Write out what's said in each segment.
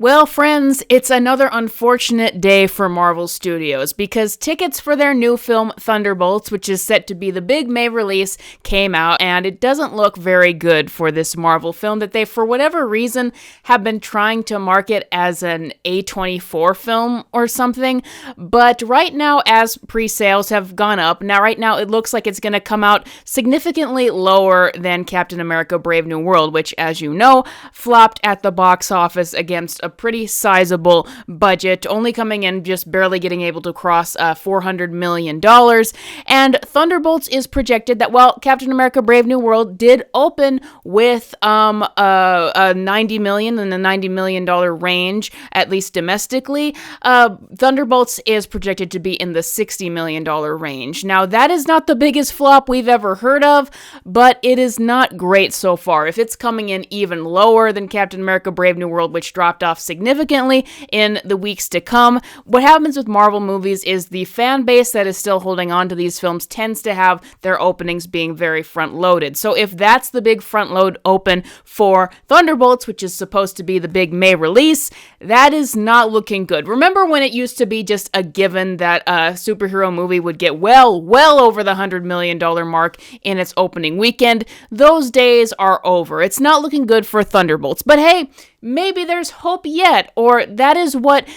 Well, friends, it's another unfortunate day for Marvel Studios because tickets for their new film Thunderbolts, which is set to be the big May release, came out, and it doesn't look very good for this Marvel film that they, for whatever reason, have been trying to market as an A24 film or something. But right now, as pre-sales have gone up, right now it looks like it's going to come out significantly lower than Captain America Brave New World, which, as you know, flopped at the box office against a pretty sizable budget, only coming in just barely getting able to cross $400 million. And Thunderbolts is projected that, while Captain America Brave New World did open with a 90 million in the $90 million range, at least domestically, Thunderbolts is projected to be in the $60 million range. Now, that is not the biggest flop we've ever heard of, but it is not great so far. If it's coming in even lower than Captain America Brave New World, which dropped off significantly in the weeks to come, what happens with Marvel movies is the fan base that is still holding on to these films tends to have their openings being very front-loaded. So if that's the big front-load open for Thunderbolts, which is supposed to be the big May release, that is not looking good. Remember when it used to be just a given that a superhero movie would get well over the $100 million mark in its opening weekend? Those days are over. It's not looking good for Thunderbolts. But hey, maybe there's hope yet, or that is what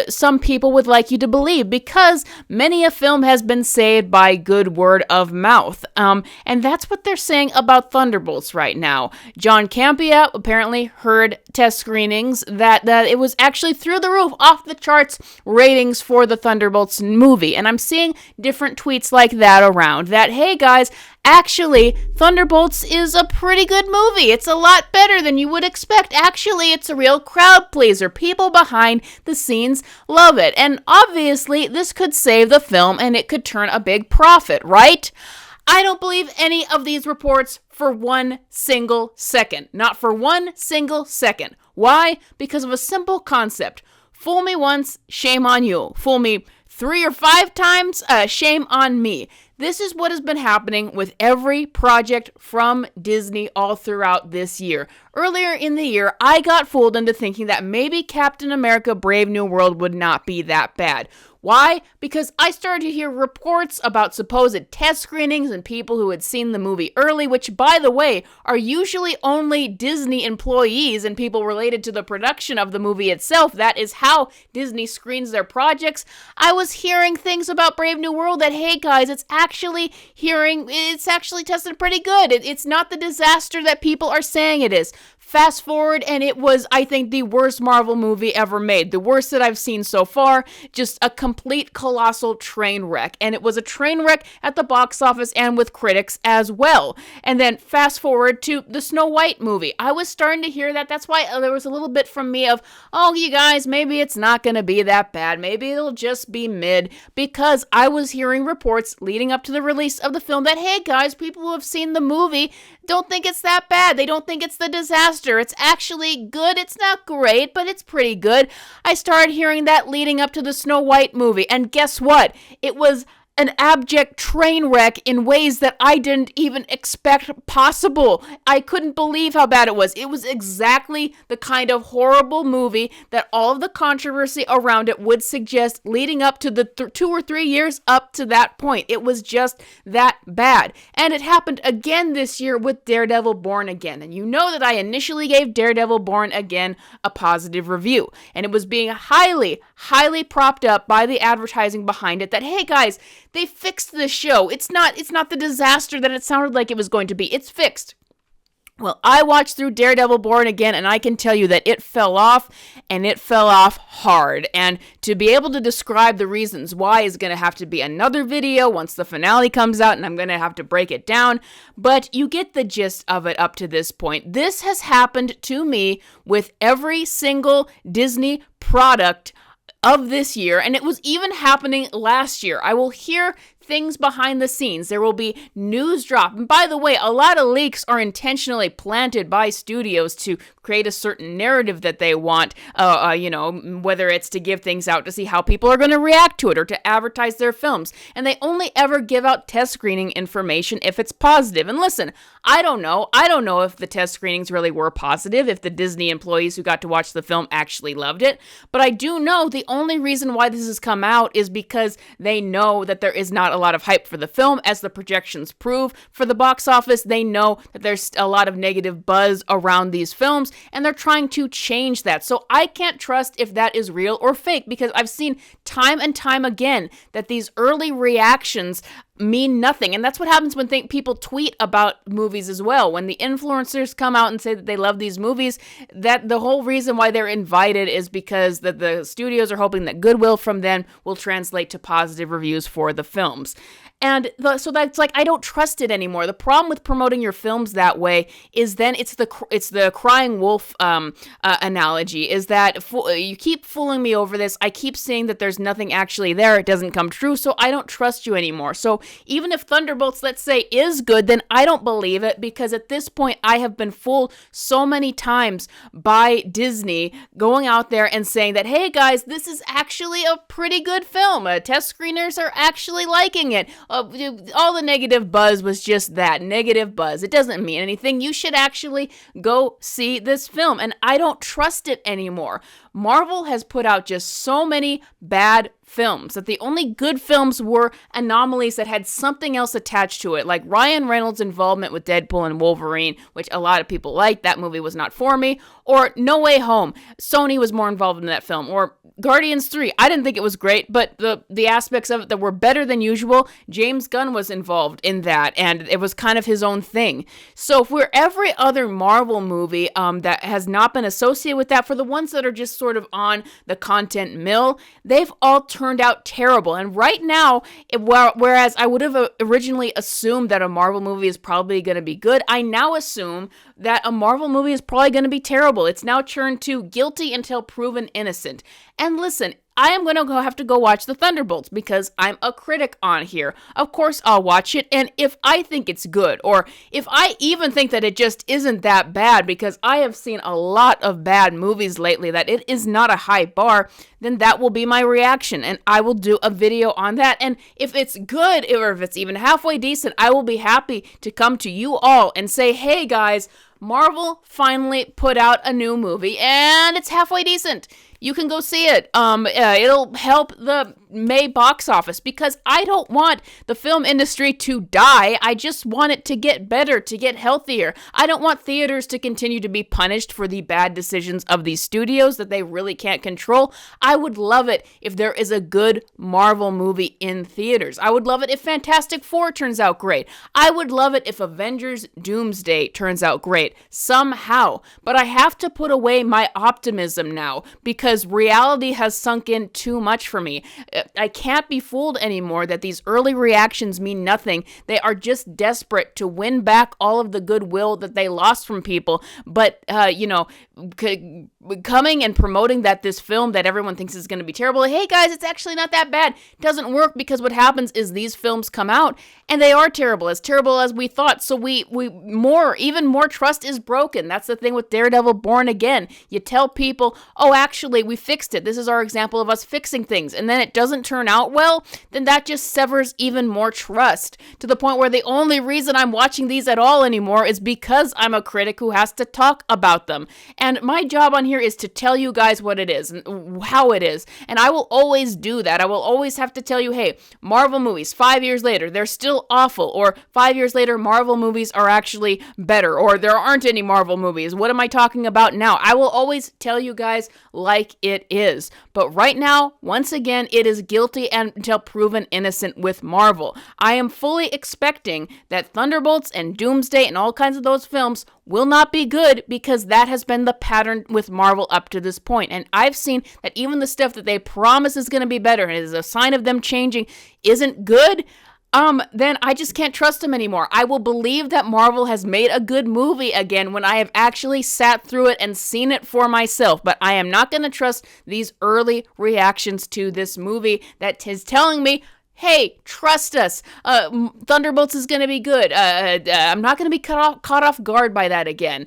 some people would like you to believe, because many a film has been saved by good word of mouth. And that's what they're saying about Thunderbolts right now. John Campea apparently heard test screenings that it was actually through the roof, off the charts ratings for the Thunderbolts movie. And I'm seeing different tweets like that around, that, hey guys, actually, Thunderbolts is a pretty good movie. It's a lot better than you would expect. Actually, it's a real crowd pleaser. People behind the scenes love it. And obviously, this could save the film and it could turn a big profit, right? I don't believe any of these reports for one single second. Not for one single second. Why? Because of a simple concept. Fool me once, shame on you. Fool me 3 or 5 times, shame on me. This is what has been happening with every project from Disney all throughout this year. Earlier in the year, I got fooled into thinking that maybe Captain America Brave New World would not be that bad. Why? Because I started to hear reports about supposed test screenings and people who had seen the movie early, which, by the way, are usually only Disney employees and people related to the production of the movie itself. That is how Disney screens their projects. I was hearing things about Brave New World that, hey guys, it's actually tested pretty good. It's not the disaster that people are saying it is. Fast forward, and it was, I think, the worst Marvel movie ever made. The worst that I've seen so far. Just a complete colossal train wreck. And it was a train wreck at the box office and with critics as well. And then fast forward to the Snow White movie. I was starting to hear that. That's why there was a little bit from me of, oh, you guys, maybe it's not going to be that bad. Maybe it'll just be mid. Because I was hearing reports leading up to the release of the film that, hey, guys, people who have seen the movie don't think it's that bad. They don't think it's the disaster. It's actually good. It's not great, but it's pretty good. I started hearing that leading up to the Snow White movie. And guess what? It was an abject train wreck in ways that I didn't even expect possible. I couldn't believe how bad it was. It was exactly the kind of horrible movie that all of the controversy around it would suggest leading up to the 2 or 3 years up to that point. It was just that bad. And it happened again this year with Daredevil Born Again. And you know that I initially gave Daredevil Born Again a positive review. And it was being highly propped up by the advertising behind it that, hey guys, they fixed the show. It's not the disaster that it sounded like it was going to be. It's fixed. Well, I watched through Daredevil Born Again, and I can tell you that it fell off, and it fell off hard. And to be able to describe the reasons why is going to have to be another video once the finale comes out, and I'm going to have to break it down. But you get the gist of it up to this point. This has happened to me with every single Disney product of this year, and it was even happening last year. I will hear things behind the scenes. There will be news drop. And by the way, a lot of leaks are intentionally planted by studios to create a certain narrative that they want, whether it's to give things out to see how people are going to react to it or to advertise their films. And they only ever give out test screening information if it's positive. And listen, I don't know. I don't know if the test screenings really were positive, if the Disney employees who got to watch the film actually loved it. But I do know the only reason why this has come out is because they know that there is not a lot of hype for the film, as the projections prove. For the box office, they know that there's a lot of negative buzz around these films, and they're trying to change that. So I can't trust if that is real or fake, because I've seen time and time again that these early reactions mean nothing. And that's what happens when people tweet about movies as well. When the influencers come out and say that they love these movies, that the whole reason why they're invited is because the studios are hoping that goodwill from them will translate to positive reviews for the films. And so that's like, I don't trust it anymore. The problem with promoting your films that way is then it's the crying wolf analogy, is that you keep fooling me over this. I keep seeing that there's nothing actually there. It doesn't come true, so I don't trust you anymore. So even if Thunderbolts, let's say, is good, then I don't believe it, because at this point I have been fooled so many times by Disney going out there and saying that, hey guys, this is actually a pretty good film. Test screeners are actually liking it. All the negative buzz was just that, negative buzz. It doesn't mean anything. You should actually go see this film, and I don't trust it anymore. Marvel has put out just so many bad films that the only good films were anomalies that had something else attached to it, like Ryan Reynolds' involvement with Deadpool and Wolverine, which a lot of people liked. That movie was not for me. Or No Way Home. Sony was more involved in that film. Or Guardians 3. I didn't think it was great, but the aspects of it that were better than usual, James Gunn was involved in that, and it was kind of his own thing. So for every other Marvel movie that has not been associated with that, for the ones that are just sort of on the content mill, they've all turned out terrible. And right now, whereas I would have originally assumed that a Marvel movie is probably going to be good, I now assume that a Marvel movie is probably going to be terrible. It's now turned to guilty until proven innocent. And listen, I am going to have to go watch the Thunderbolts because I'm a critic on here. Of course, I'll watch it, and if I think it's good, or if I even think that it just isn't that bad, because I have seen a lot of bad movies lately that it is not a high bar, then that will be my reaction, and I will do a video on that. And if it's good, or if it's even halfway decent, I will be happy to come to you all and say, hey guys, Marvel finally put out a new movie, and it's halfway decent. You can go see it. It'll help the May box office, because I don't want the film industry to die. I just want it to get better, to get healthier. I don't want theaters to continue to be punished for the bad decisions of these studios that they really can't control. I would love it if there is a good Marvel movie in theaters. I would love it if Fantastic Four turns out great. I would love it if Avengers Doomsday turns out great somehow. But I have to put away my optimism now, because reality has sunk in too much for me. I can't be fooled anymore that these early reactions mean nothing. They are just desperate to win back all of the goodwill that they lost from people. But, coming and promoting that this film that everyone thinks is going to be terrible, hey guys, it's actually not that bad, doesn't work, because what happens is these films come out and they are terrible as we thought. So even more trust is broken. That's the thing with Daredevil Born Again. You tell people, oh, actually, we fixed it. This is our example of us fixing things. And then it doesn't turn out well, then that just severs even more trust, to the point where the only reason I'm watching these at all anymore is because I'm a critic who has to talk about them. And my job on here is to tell you guys what it is and how it is. And I will always do that. I will always have to tell you, hey, Marvel movies, 5 years later, they're still awful. Or 5 years later, Marvel movies are actually better. Or there aren't any Marvel movies. What am I talking about now? I will always tell you guys like it is. But right now, once again, it is guilty until proven innocent with Marvel. I am fully expecting that Thunderbolts and Doomsday and all kinds of those films will not be good, because that has been the pattern with Marvel up to this point. And I've seen that even the stuff that they promise is going to be better and is a sign of them changing isn't good. Then I just can't trust them anymore. I will believe that Marvel has made a good movie again when I have actually sat through it and seen it for myself. But I am not going to trust these early reactions to this movie that is telling me, hey, trust us. Thunderbolts is going to be good. I'm not going to be caught off guard by that again.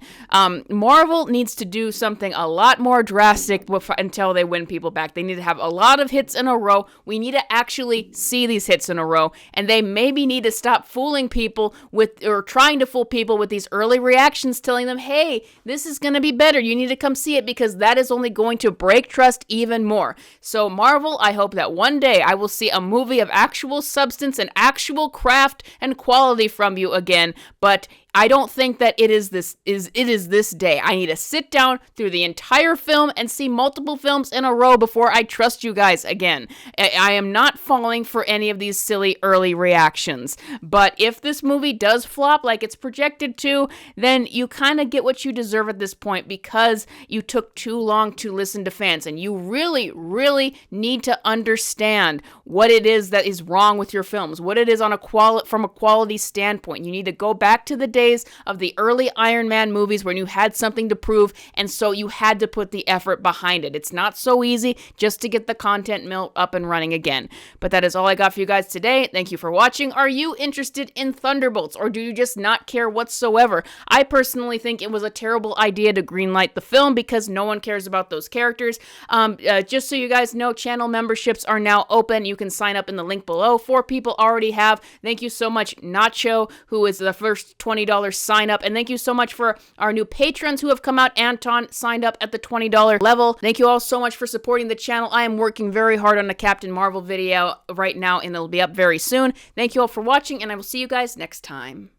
Marvel needs to do something a lot more drastic until they win people back. They need to have a lot of hits in a row. We need to actually see these hits in a row, and they maybe need to stop fooling people or trying to fool people with these early reactions, telling them, hey, this is going to be better. You need to come see it, because that is only going to break trust even more. So Marvel, I hope that one day I will see a movie of actual substance and actual craft and quality from you again, but I don't think that it is this day. I need to sit down through the entire film and see multiple films in a row before I trust you guys again. I am not falling for any of these silly early reactions. But if this movie does flop like it's projected to, then you kind of get what you deserve at this point, because you took too long to listen to fans, and you really, really need to understand what it is that is wrong with your films, what it is from a quality standpoint. You need to go back to the days of the early Iron Man movies when you had something to prove, and so you had to put the effort behind it. It's not so easy just to get the content mill up and running again. But that is all I got for you guys today. Thank you for watching. Are you interested in Thunderbolts, or do you just not care whatsoever? I personally think it was a terrible idea to greenlight the film, because no one cares about those characters. Just so you guys know, channel memberships are now open. You can sign up in the link below. 4 people already have. Thank you so much, Nacho, who is the first $20 sign up, and thank you so much for our new patrons who have come out. Anton signed up at the $20 level. Thank you all so much for supporting the channel. I am working very hard on a Captain Marvel video right now, and it'll be up very soon. Thank you all for watching, and I will see you guys next time.